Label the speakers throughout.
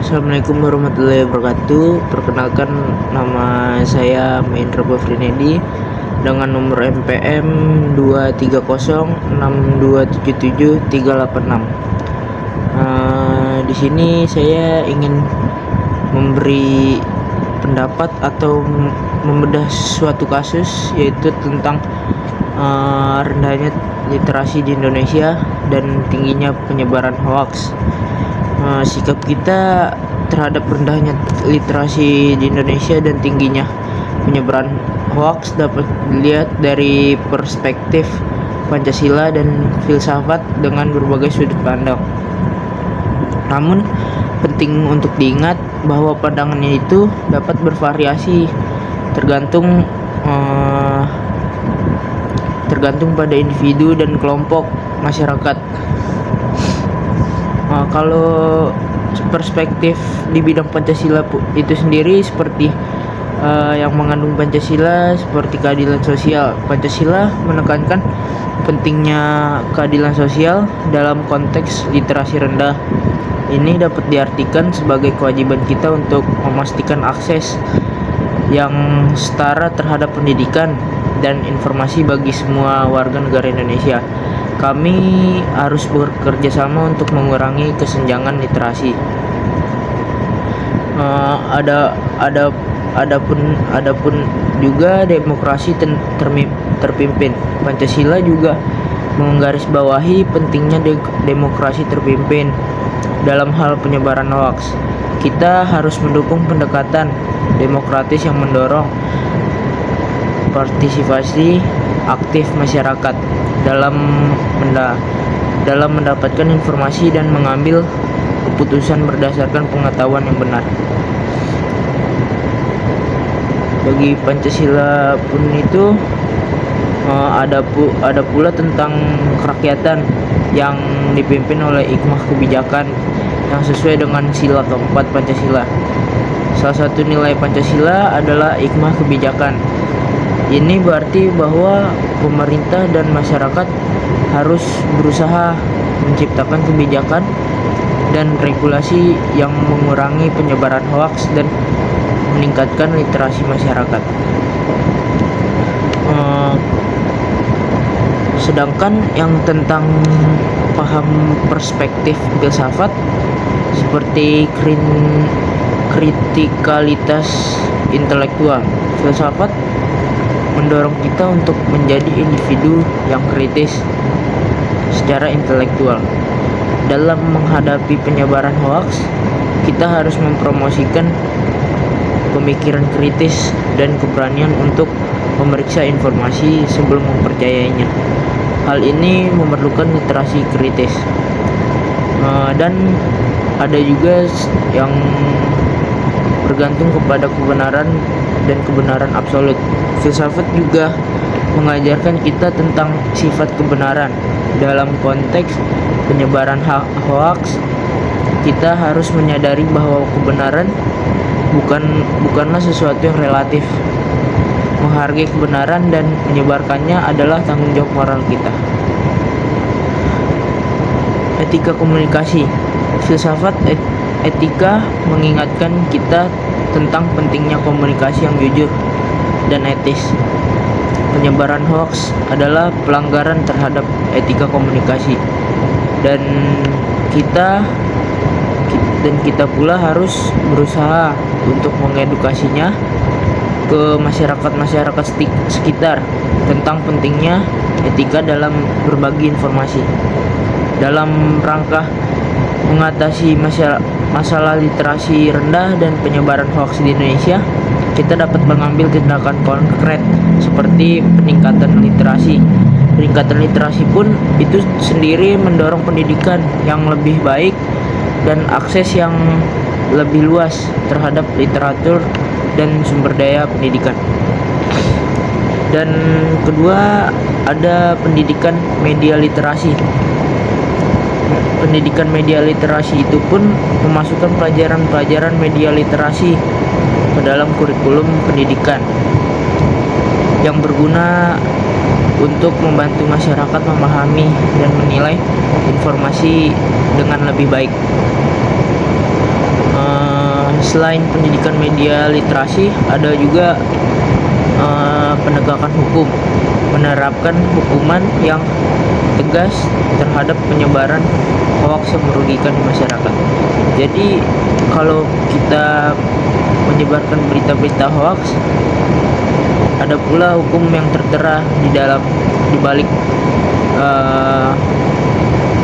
Speaker 1: Assalamualaikum warahmatullahi wabarakatuh. Perkenalkan, nama saya Mahendra Bafrinedi dengan nomor NPM 23062773886. Di sini saya ingin memberi pendapat atau membedah suatu kasus, yaitu tentang rendahnya literasi di Indonesia dan tingginya penyebaran hoaks. Sikap kita terhadap rendahnya literasi di Indonesia dan tingginya penyebaran hoaks dapat dilihat dari perspektif Pancasila dan filsafat dengan berbagai sudut pandang. Namun penting untuk diingat bahwa pandangannya itu dapat bervariasi tergantung pada individu dan kelompok masyarakat. Kalau perspektif di bidang Pancasila itu sendiri, seperti yang mengandung Pancasila seperti keadilan sosial. Pancasila menekankan pentingnya keadilan sosial dalam konteks literasi rendah. Ini dapat diartikan sebagai kewajiban kita untuk memastikan akses yang setara terhadap pendidikan dan informasi bagi semua warga negara Indonesia. Kami harus bekerja sama untuk mengurangi kesenjangan literasi. Adapun juga demokrasi terpimpin. Pancasila juga menggarisbawahi pentingnya demokrasi terpimpin dalam hal penyebaran hoaks. Kita harus mendukung pendekatan demokratis yang mendorong partisipasi aktif masyarakat dalam mendapatkan informasi dan mengambil keputusan berdasarkan pengetahuan yang benar. Bagi Pancasila pun itu ada pula tentang kerakyatan yang dipimpin oleh hikmah kebijakan yang sesuai dengan sila keempat Pancasila. Salah satu nilai Pancasila adalah hikmah kebijakan. Ini berarti bahwa pemerintah dan masyarakat harus berusaha menciptakan kebijakan dan regulasi yang mengurangi penyebaran hoaks dan meningkatkan literasi masyarakat. Sedangkan yang tentang paham perspektif filsafat seperti kritikalitas intelektual. Filsafat mendorong kita untuk menjadi individu yang kritis secara intelektual. Dalam menghadapi penyebaran hoaks, kita harus mempromosikan pemikiran kritis dan keberanian untuk memeriksa informasi sebelum mempercayainya. Hal ini memerlukan literasi kritis. Dan ada juga yang bergantung kepada kebenaran dan kebenaran absolut. Filsafat juga mengajarkan kita tentang sifat kebenaran. Dalam konteks penyebaran hoaks, kita harus menyadari bahwa kebenaran bukanlah sesuatu yang relatif. Menghargai kebenaran dan menyebarkannya adalah tanggung jawab moral kita. Etika komunikasi. Filsafat etika mengingatkan kita tentang pentingnya komunikasi yang jujur dan etis. Penyebaran hoaks adalah pelanggaran terhadap etika komunikasi, dan kita pula harus berusaha untuk mengedukasinya ke masyarakat sekitar tentang pentingnya etika dalam berbagi informasi. Dalam rangka mengatasi masalah literasi rendah dan penyebaran hoaks di Indonesia, kita dapat mengambil tindakan konkret seperti peningkatan literasi. Peningkatan literasi pun itu sendiri mendorong pendidikan yang lebih baik dan akses yang lebih luas terhadap literatur dan sumber daya pendidikan. Dan kedua, ada pendidikan media literasi. Pendidikan media literasi itu pun memasukkan pelajaran media literasi ke dalam kurikulum pendidikan yang berguna untuk membantu masyarakat memahami dan menilai informasi dengan lebih baik. Selain pendidikan media literasi, ada juga penegakan hukum, menerapkan hukuman yang tegas terhadap penyebaran hoaks yang merugikan di masyarakat. Jadi kalau kita menyebarkan berita-berita hoaks, ada pula hukum yang tertera di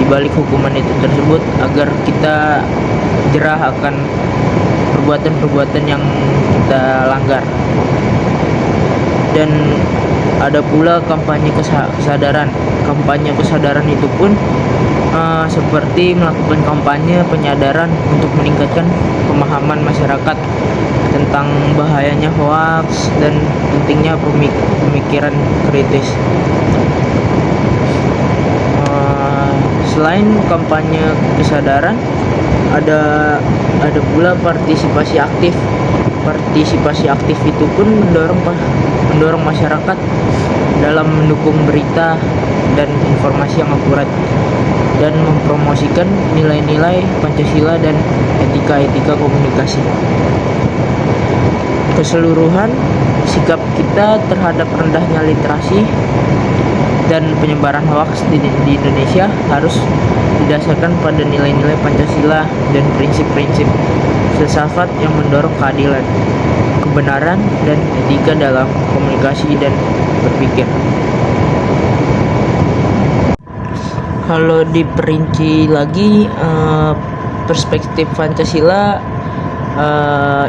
Speaker 1: balik hukuman itu tersebut, agar kita jerah akan perbuatan-perbuatan yang kita langgar. Dan ada pula kampanye kesadaran. Kampanye kesadaran itu pun seperti melakukan kampanye penyadaran untuk meningkatkan pemahaman masyarakat tentang bahayanya hoaks dan pentingnya pemikiran kritis. Selain kampanye kesadaran, ada pula partisipasi aktif. Partisipasi aktif itu pun mendorong masyarakat dalam mendukung berita dan informasi yang akurat, dan mempromosikan nilai-nilai Pancasila dan etika komunikasi. Keseluruhan sikap kita terhadap rendahnya literasi dan penyebaran hoaks di Indonesia harus didasarkan pada nilai-nilai Pancasila dan prinsip-prinsip filsafat yang mendorong keadilan, kebenaran, dan etika dalam komunikasi dan berpikir. Kalau diperinci lagi, perspektif Pancasila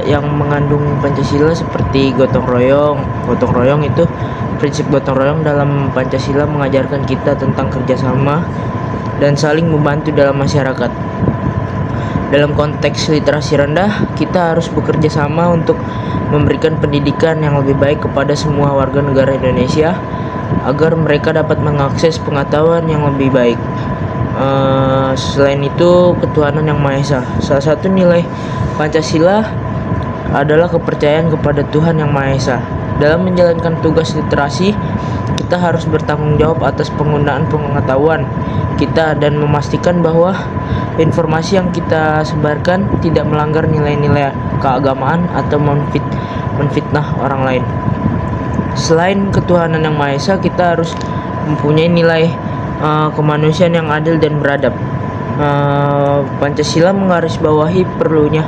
Speaker 1: yang mengandung Pancasila seperti gotong royong. Gotong royong itu prinsip gotong royong dalam Pancasila mengajarkan kita tentang kerjasama dan saling membantu dalam masyarakat. Dalam konteks literasi rendah, kita harus bekerja sama untuk memberikan pendidikan yang lebih baik kepada semua warga negara Indonesia agar mereka dapat mengakses pengetahuan yang lebih baik. Selain itu, ketuhanan yang Maha Esa. Salah satu nilai Pancasila adalah kepercayaan kepada Tuhan yang Maha Esa. Dalam menjalankan tugas literasi, kita harus bertanggung jawab atas penggunaan pengetahuan kita dan memastikan bahwa informasi yang kita sebarkan tidak melanggar nilai-nilai keagamaan atau menfitnah orang lain. Selain ketuhanan yang Maha Esa, kita harus mempunyai nilai kemanusiaan yang adil dan beradab. Pancasila menggarisbawahi perlunya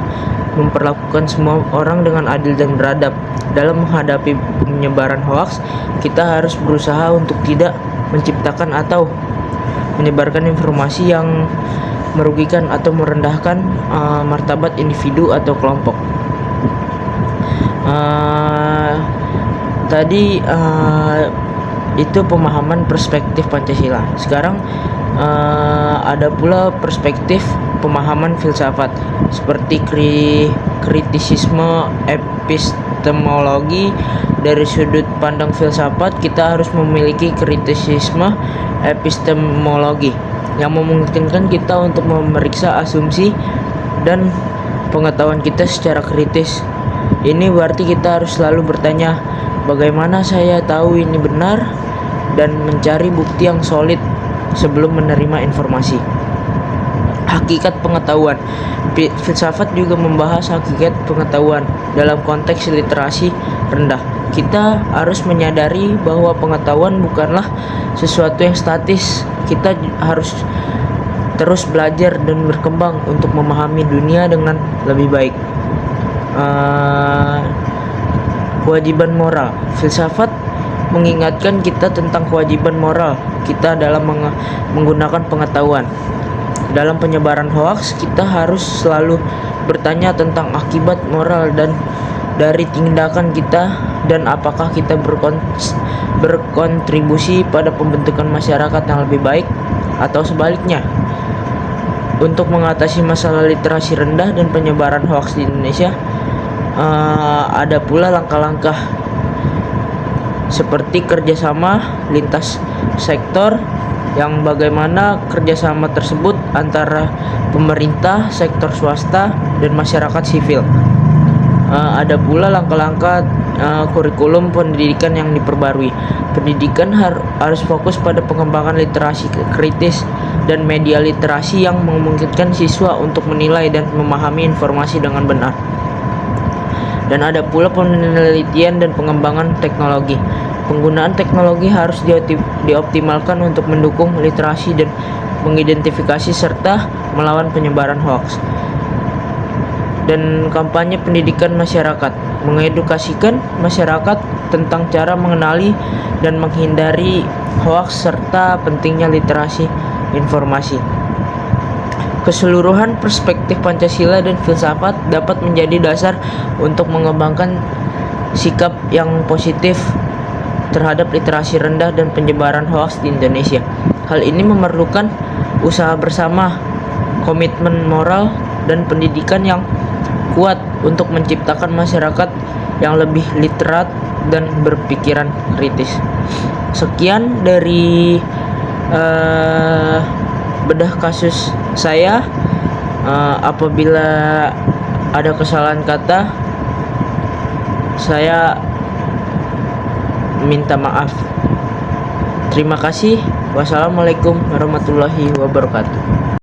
Speaker 1: memperlakukan semua orang dengan adil dan beradab. Dalam menghadapi penyebaran hoaks, kita harus berusaha untuk tidak menciptakan atau menyebarkan informasi yang merugikan atau merendahkan martabat individu atau kelompok. Tadi itu pemahaman perspektif Pancasila. Sekarang ada pula perspektif pemahaman filsafat seperti kritisisme epistemologi. Dari sudut pandang filsafat, kita harus memiliki kritisisme epistemologi yang memungkinkan kita untuk memeriksa asumsi dan pengetahuan kita secara kritis. Ini berarti kita harus selalu bertanya, bagaimana saya tahu ini benar, dan mencari bukti yang solid sebelum menerima informasi. Hakikat pengetahuan. Filsafat juga membahas hakikat pengetahuan dalam konteks literasi rendah. Kita harus menyadari bahwa pengetahuan bukanlah sesuatu yang statis. Kita harus terus belajar dan berkembang untuk memahami dunia dengan lebih baik. Kewajiban moral. Filsafat mengingatkan kita tentang kewajiban moral kita dalam menggunakan pengetahuan. Dalam penyebaran hoaks, kita harus selalu bertanya tentang akibat moral dan dari tindakan kita, dan apakah kita berkontribusi pada pembentukan masyarakat yang lebih baik atau sebaliknya. Untuk mengatasi masalah literasi rendah dan penyebaran hoaks di Indonesia, ada pula langkah-langkah seperti kerjasama lintas sektor, yang bagaimana kerjasama tersebut antara pemerintah, sektor swasta, dan masyarakat sivil. Ada pula langkah-langkah kurikulum pendidikan yang diperbarui. Pendidikan harus fokus pada pengembangan literasi kritis dan media literasi yang memungkinkan siswa untuk menilai dan memahami informasi dengan benar. Dan ada pula penelitian dan pengembangan teknologi. Penggunaan teknologi harus dioptimalkan untuk mendukung literasi dan mengidentifikasi serta melawan penyebaran hoaks. Dan kampanye pendidikan masyarakat, mengedukasikan masyarakat tentang cara mengenali dan menghindari hoaks serta pentingnya literasi informasi. Keseluruhan perspektif Pancasila dan filsafat dapat menjadi dasar untuk mengembangkan sikap yang positif terhadap literasi rendah dan penyebaran hoaks di Indonesia. Hal ini memerlukan usaha bersama, komitmen moral, dan pendidikan yang kuat untuk menciptakan masyarakat yang lebih literat dan berpikiran kritis. Sekian dari bedah kasus saya. Apabila ada kesalahan kata, saya minta maaf. Terima kasih. Wassalamualaikum warahmatullahi wabarakatuh.